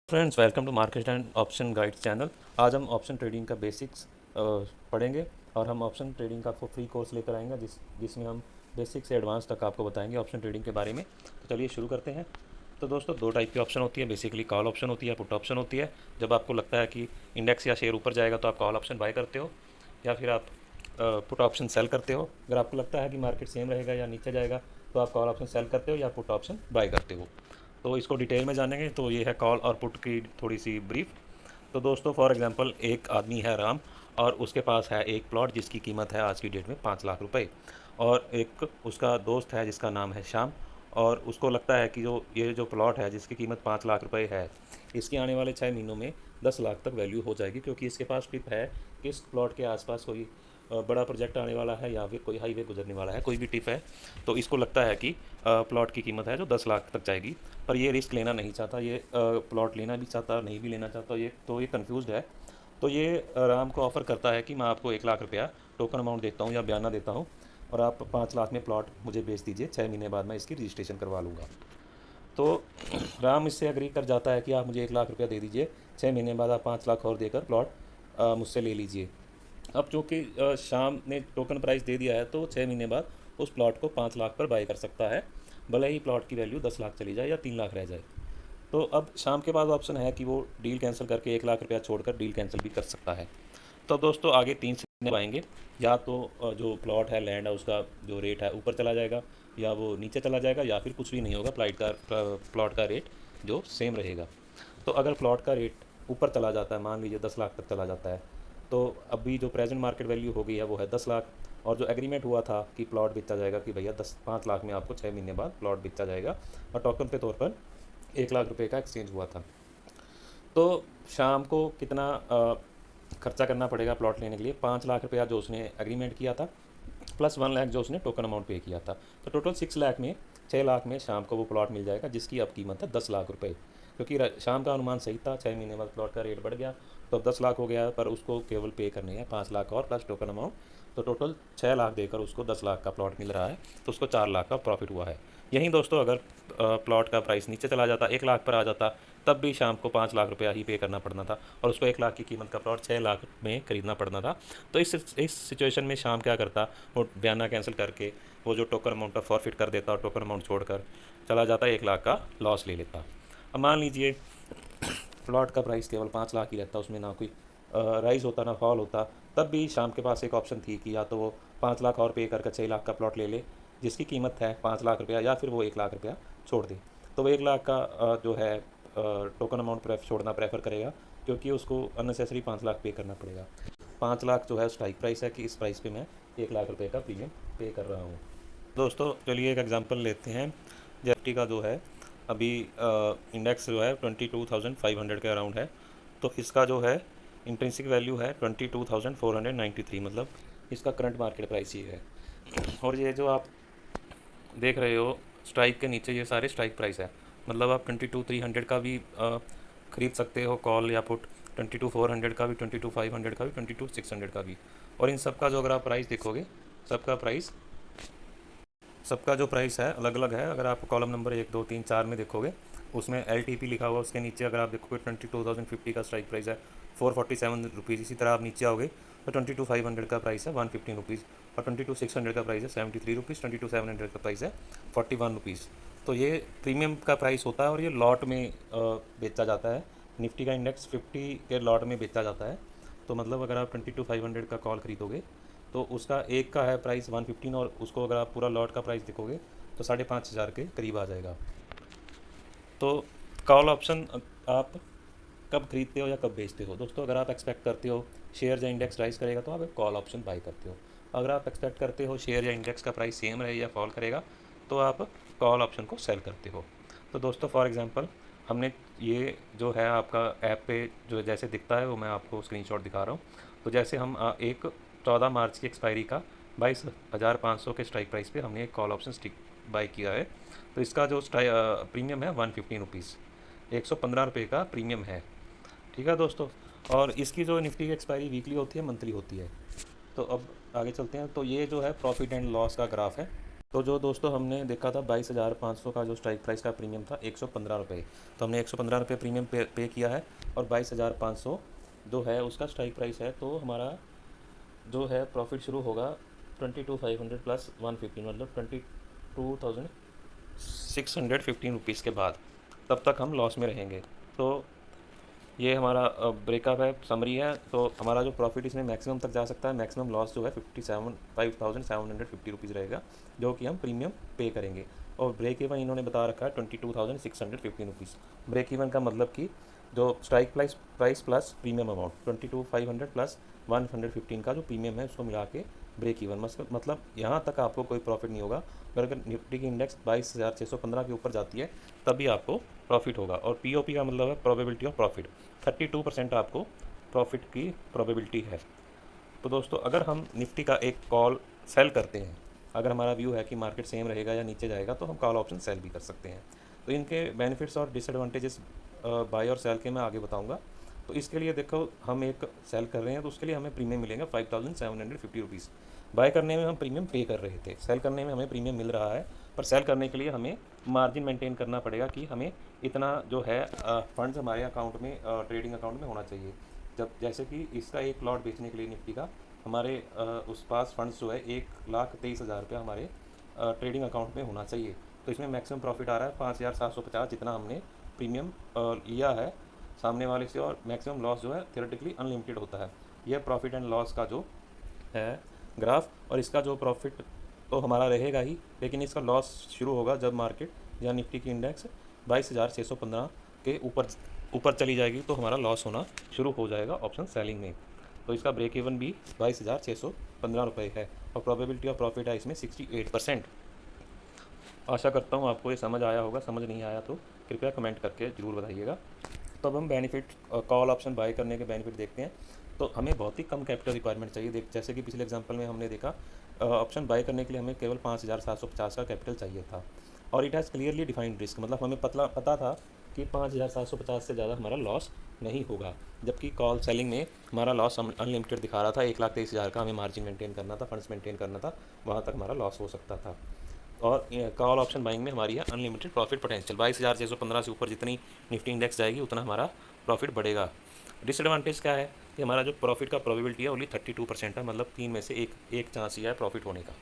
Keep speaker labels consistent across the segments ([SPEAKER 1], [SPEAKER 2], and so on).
[SPEAKER 1] Friends, welcome to market and option guide channel. आज हम option trading का basics पढ़ेंगे और हम ऑप्शन ट्रेडिंग का आपको फ्री कोर्स लेकर आएंगे जिसमें हम बेसिक से एडवांस तक आपको बताएंगे ऑप्शन ट्रेडिंग के बारे में। तो चलिए शुरू करते हैं। तो दोस्तों, दो टाइप की ऑप्शन होती है। बेसिकली कॉल ऑप्शन होती है, पुट ऑप्शन होती है। जब आपको लगता है कि इंडेक्स या शेयर ऊपर जाएगा तो आप कॉल ऑप्शन बाय करते हो, या फिर आप पुट ऑप्शन सेल करते हो। अगर आपको लगता है कि मार्केट सेम रहेगा या नीचे जाएगा तो आप कॉल ऑप्शन सेल करते हो या पुट ऑप्शन बाय करते हो। तो इसको डिटेल में जानेंगे। तो ये है कॉल और पुट की थोड़ी सी ब्रीफ। तो दोस्तों, फॉर एग्जांपल एक आदमी है राम, और उसके पास है एक प्लॉट जिसकी कीमत है आज की डेट में 5 लाख रुपए। और एक उसका दोस्त है जिसका नाम है श्याम, और उसको लगता है कि जो प्लॉट है जिसकी कीमत 5 लाख रुपए है, इसकी आने वाले 6 महीनों में 10 लाख तक वैल्यू हो जाएगी, क्योंकि इसके पास टिप है कि इस प्लॉट के आसपास कोई बड़ा प्रोजेक्ट आने वाला है या फिर कोई हाईवे गुजरने वाला है, कोई भी टिप है। तो इसको लगता है कि प्लॉट की कीमत है जो 10 लाख तक जाएगी। पर ये रिस्क लेना नहीं चाहता, ये प्लॉट लेना भी चाहता, नहीं भी लेना चाहता, ये कन्फ्यूज़ड है। तो ये राम को ऑफ़र करता है कि मैं आपको 1 लाख रुपया टोकन अमाउंट देता हूँ या बयाना देता हूँ, और आप 5 लाख में प्लॉट मुझे बेच दीजिए, 6 महीने बाद मैं इसकी रजिस्ट्रेशन करवा लूँगा। तो राम इससे अग्री कर जाता है कि आप मुझे 1 लाख रुपया दे दीजिए, 6 महीने बाद आप 5 लाख और देकर प्लॉट मुझसे ले लीजिए। अब चूँकि शाम ने टोकन प्राइस दे दिया है, तो 6 महीने बाद उस प्लॉट को 5 लाख पर बाय कर सकता है, भले ही प्लॉट की वैल्यू 10 लाख चली जाए या 3 लाख रह जाए। तो अब शाम के पास ऑप्शन है कि वो डील कैंसिल करके 1 लाख रुपया छोड़कर डील कैंसिल भी कर सकता है। तो दोस्तों, आगे 3 आएंगे। या तो जो प्लॉट है, लैंड है, उसका जो रेट है ऊपर चला जाएगा, या वो नीचे चला जाएगा, या फिर कुछ भी नहीं होगा, प्लॉट का रेट जो सेम रहेगा। तो अगर प्लॉट का रेट ऊपर चला जाता है, मान लीजिए 10 लाख तक चला जाता है, तो अभी जो प्रेजेंट मार्केट वैल्यू हो गई है वो है 10 लाख। और जो एग्रीमेंट हुआ था कि प्लॉट बेचा जाएगा, कि भैया 5 लाख में आपको 6 महीने बाद प्लॉट बेचा जाएगा, और टोकन पे तौर पर 1 लाख रुपए का एक्सचेंज हुआ था। तो शाम को कितना खर्चा करना पड़ेगा प्लॉट लेने के लिए? 5 लाख रुपया जो उसने एग्रीमेंट किया था, प्लस 1 लाख जो उसने टोकन अमाउंट पे किया था। तो टोटल 6 लाख में 6 लाख में शाम को वो प्लॉट मिल जाएगा, जिसकी अब कीमत है 10 लाख रुपए। क्योंकि शाम का अनुमान सही था, 6 महीने बाद प्लॉट का रेट बढ़ गया, तो अब 10 लाख हो गया, पर उसको केवल पे करने हैं 5 लाख और प्लस टोकन अमाउंट। तो टोटल 6 लाख देकर उसको 10 लाख का प्लॉट मिल रहा है, तो उसको 4 लाख का प्रॉफिट हुआ है। यहीं दोस्तों, अगर प्लॉट का प्राइस नीचे चला जाता, 1 लाख पर आ जाता, तब भी शाम को 5 लाख रुपया ही पे करना पड़ना था, और उसको 1 लाख की कीमत का प्लॉट 6 लाख में खरीदना पड़ना था। तो इस सिचुएशन में शाम क्या करता, वो बयाना कैंसिल करके वो जो टोकन अमाउंट का फॉरफिट कर देता, और टोकन अमाउंट छोड़कर चला जाता, 1 लाख का लॉस ले लेता। अब मान लीजिए प्लॉट का प्राइस केवल 5 लाख ही रहता, उसमें ना कोई राइज होता ना फॉल होता, तब भी शाम के पास एक ऑप्शन थी कि या तो वो 5 लाख और पे करके 6 लाख का प्लॉट ले ले, जिसकी कीमत है 5 लाख रुपया, या फिर वो 1 लाख रुपया छोड़ दे। तो वो 1 लाख का जो है टोकन अमाउंट छोड़ना प्रेफर करेगा, क्योंकि उसको अननेसेसरी 5 लाख पे करना पड़ेगा। 5 लाख जो है स्ट्राइक प्राइस है, कि इस प्राइस पे मैं 1 लाख रुपये का प्रीमियम पे कर रहा हूँ। दोस्तों, चलिए एक एग्जांपल लेते हैं। जेफ्टी का जो है अभी इंडेक्स जो है 22,500 के अराउंड है। तो इसका जो है इंट्रिंसिक वैल्यू है 22,493, मतलब इसका करंट मार्केट प्राइस ये है। और ये जो आप देख रहे हो स्ट्राइक के नीचे, ये सारे स्ट्राइक प्राइस है। मतलब आप 22,300 का भी खरीद सकते हो कॉल या पुट, 22,400 का भी, 22,500 का भी, 22,600 का भी। और इन सब का जो अगर आप प्राइस देखोगे, सबका प्राइस सबका जो प्राइस है अलग अलग है। अगर आप कॉलम नंबर 1, 2, 3, 4 में देखोगे, उसमें LTP लिखा हुआ, उसके नीचे अगर आप देखोगे 22,050 का स्ट्राइक प्राइस है, 447 रुपीज़। इसी तरह आप नीचे आओगे तो 22,500 का प्राइस है 115 रुपीज़, और 22,600 का प्राइस है 73 रुपीज़, 22,700 का प्राइस है 41 रुपीज़। तो ये प्रीमियम का प्राइस होता है, और ये लॉट में बेचा जाता है। निफ्टी का इंडेक्स 50 के लॉट में बेचा जाता है। तो मतलब अगर आप 22,500 का कॉल खरीदोगे, तो उसका एक का है प्राइस 115, और उसको अगर आप पूरा लॉट का प्राइस देखोगे तो 5,500 के करीब आ जाएगा। तो कॉल ऑप्शन आप कब खरीदते हो या कब बेचते हो? दोस्तों, अगर आप एक्सपेक्ट करते हो शेयर या इंडेक्स राइज करेगा, तो आप एक कॉल ऑप्शन बाई करते हो। अगर आप एक्सपेक्ट करते हो शेयर या इंडेक्स का प्राइस सेम रहे या फॉल करेगा, तो आप कॉल ऑप्शन को सेल करते हो। तो दोस्तों, फॉर एग्जांपल हमने ये जो है आपका ऐप पे जो जैसे दिखता है, वो मैं आपको स्क्रीनशॉट दिखा रहा हूँ। तो जैसे हम एक 14 मार्च की एक्सपायरी का 22,500 के स्ट्राइक प्राइस पे हमने एक कॉल ऑप्शन स्टिक बाई किया है। तो इसका जो प्रीमियम है 115 रुपीज़, 115 रुपये का प्रीमियम है। ठीक है दोस्तों। और इसकी जो निफ्टी की एक्सपायरी वीकली होती है, मंथली होती है। तो अब आगे चलते हैं। तो ये जो है प्रॉफिट एंड लॉस का ग्राफ है। तो जो दोस्तों हमने देखा था 22,500 का जो स्ट्राइक प्राइस का प्रीमियम था 115 रुपये, तो हमने 115 रुपये प्रीमियम पे किया है और 22,500 जो है उसका स्ट्राइक प्राइस है। तो हमारा जो है प्रॉफिट शुरू होगा 22,500 प्लस 115 मतलब 22,615 रुपीज़ के बाद, तब तक हम लॉस में रहेंगे। तो ये हमारा ब्रेकअप है, समरी है। तो हमारा जो प्रॉफिट इसमें मैक्सिमम तक जा सकता है, मैक्सिमम लॉस जो है 5,750 रुपीज़ रहेगा, जो कि हम प्रीमियम पे करेंगे। और ब्रेक इवन इन्होंने बता रखा है 22,615 रुपीज़। ब्रेक इवन का मतलब कि जो strike price plus premium amount 22,500 plus 115 का जो प्रीमियम है उसको मिला के ब्रेक इवन, मतलब यहाँ तक आपको कोई प्रॉफिट नहीं होगा। अगर निफ्टी की इंडेक्स 22,615 के ऊपर जाती है तभी आपको प्रॉफिट होगा। और पीओपी का मतलब है प्रोबेबिलिटी ऑफ प्रॉफिट, 32% आपको प्रॉफिट की प्रोबेबिलिटी है। तो दोस्तों अगर हम निफ्टी का एक कॉल सेल करते हैं, अगर हमारा व्यू है कि मार्केट सेम रहेगा या नीचे जाएगा, तो हम कॉल ऑप्शन सेल भी कर सकते हैं। तो इनके बेनिफिट्स और डिसएडवांटेजेस बाय और सेल के मैं आगे बताऊंगा। तो इसके लिए देखो, हम एक सेल कर रहे हैं तो उसके लिए हमें प्रीमियम मिलेगा 5,750 रुपीज़। बाय करने में हम प्रीमियम पे कर रहे थे, सेल करने में हमें प्रीमियम मिल रहा है, पर सेल करने के लिए हमें मार्जिन मेंटेन करना पड़ेगा कि हमें इतना जो है फंड्स हमारे अकाउंट में, ट्रेडिंग अकाउंट में होना चाहिए। जब जैसे कि इसका एक लॉट बेचने के लिए निफ्टी का हमारे उस पास फंड्स जो है 1,23,000 रुपया हमारे ट्रेडिंग अकाउंट में होना चाहिए। तो इसमें मैक्सिमम प्रॉफिट आ रहा है 5,750 जितना हमने प्रीमियम लिया है सामने वाले से, और मैक्सिमम लॉस जो है थियोरेटिकली अनलिमिटेड होता है। यह प्रॉफिट एंड लॉस का जो है ग्राफ, और इसका जो प्रॉफिट तो हमारा रहेगा ही, लेकिन इसका लॉस शुरू होगा जब मार्केट या निफ्टी की इंडेक्स 22,615 के ऊपर चली जाएगी, तो हमारा लॉस होना शुरू हो जाएगा ऑप्शन सेलिंग में। तो इसका ब्रेक इवन भी 22,615 रुपये है और प्रोबेबिलिटी ऑफ प्रॉफिट है इसमें 68%। आशा करता हूँ आपको ये समझ आया होगा। समझ नहीं आया तो कृपया कमेंट करके ज़रूर बताइएगा। तो अब हम बेनिफिट कॉल ऑप्शन बाय करने के बेनिफिट देखते हैं। तो हमें बहुत ही कम कैपिटल रिक्वायरमेंट चाहिए। जैसे कि पिछले एग्जांपल में हमने देखा, ऑप्शन बाय करने के लिए हमें केवल 5,750 का कैपिटल चाहिए था, और it has clearly defined risk, मतलब हमें पता था कि 5,750 से ज़्यादा हमारा लॉस नहीं होगा। जबकि कॉल सेलिंग में हमारा लॉस अनलिमिटेड दिखा रहा था, 1,23,000 का हमें मार्जिन मेंटेन करना था, फंड्स मेंटेन करना था, वहाँ तक हमारा लॉस हो सकता था। और कॉल ऑप्शन बाइंग में हमारी है अनलिमिटेड प्रॉफिट पोटेंशियल, 22,615 से ऊपर जितनी निफ्टी इंडेक्स जाएगी उतना हमारा प्रॉफिट बढ़ेगा। डिसएडवांटेज क्या है कि हमारा जो प्रॉफिट का प्रोबेबिलिटी है ओनली 32% है, मतलब 3 में से एक चांस ही है प्रॉफिट होने का।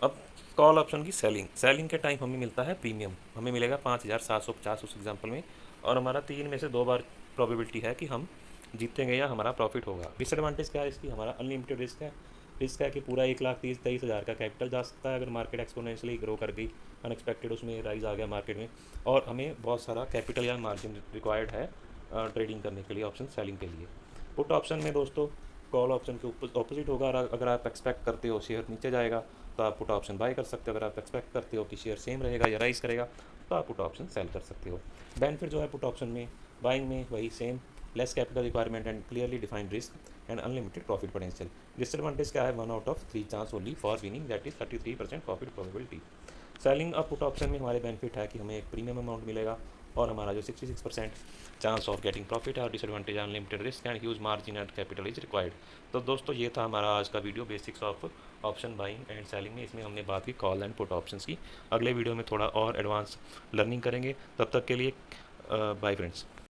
[SPEAKER 1] अब कॉल ऑप्शन की सेलिंग के टाइम हमें मिलता है प्रीमियम, हमें मिलेगा 5,750 उस एग्जाम्पल में, और हमारा 3 में से 2 बार प्रोबेबिलिटी है कि हम जीतेंगे या हमारा प्रॉफिट होगा। डिसएडवांटेज क्या है इसकी, हमारा अनलिमिटेड रिस्क है कि पूरा 1,23,000 का कैपिटल जा सकता है अगर मार्केट एक्सपोनेंशियली ग्रो कर गई, अनएक्सपेक्टेड उसमें राइज आ गया मार्केट में, और हमें बहुत सारा कैपिटल या मार्जिन रिक्वायर्ड है ट्रेडिंग करने के लिए, ऑप्शन सेलिंग के लिए। पुट ऑप्शन में दोस्तों कॉल ऑप्शन के ऑपोजिट होगा। अगर आप एक्सपेक्ट करते हो शेयर नीचे जाएगा तो आप पुट ऑप्शन बाय कर सकते हो, अगर आप एक्सपेक्ट करते हो कि शेयर सेम रहेगा या राइज करेगा तो आप पुट ऑप्शन सेल कर सकते हो। बेनिफिट जो है पुट ऑप्शन में, बाइंग में वही same, less capital requirement and clearly defined risk and unlimited profit potential. Disadvantage क्या है, 1 out of 3 chance only for winning, that is 33% profit probability. Selling a put option में हमारे benefit है कि हमें एक प्रीमियम अमाउंट मिलेगा और हमारा जो 66% चांस ऑफ गेटिंग प्रॉफिट है, और disadvantage unlimited risk and huge margin and capital is required. तो दोस्तों ये था हमारा आज का video, basics of option buying and selling में। इसमें हमने बात की कॉल एंड पुट ऑप्शंस की। अगले वीडियो में थोड़ा और एडवांस लर्निंग करेंगे। तब तक के लिए बाय फ्रेंड्स।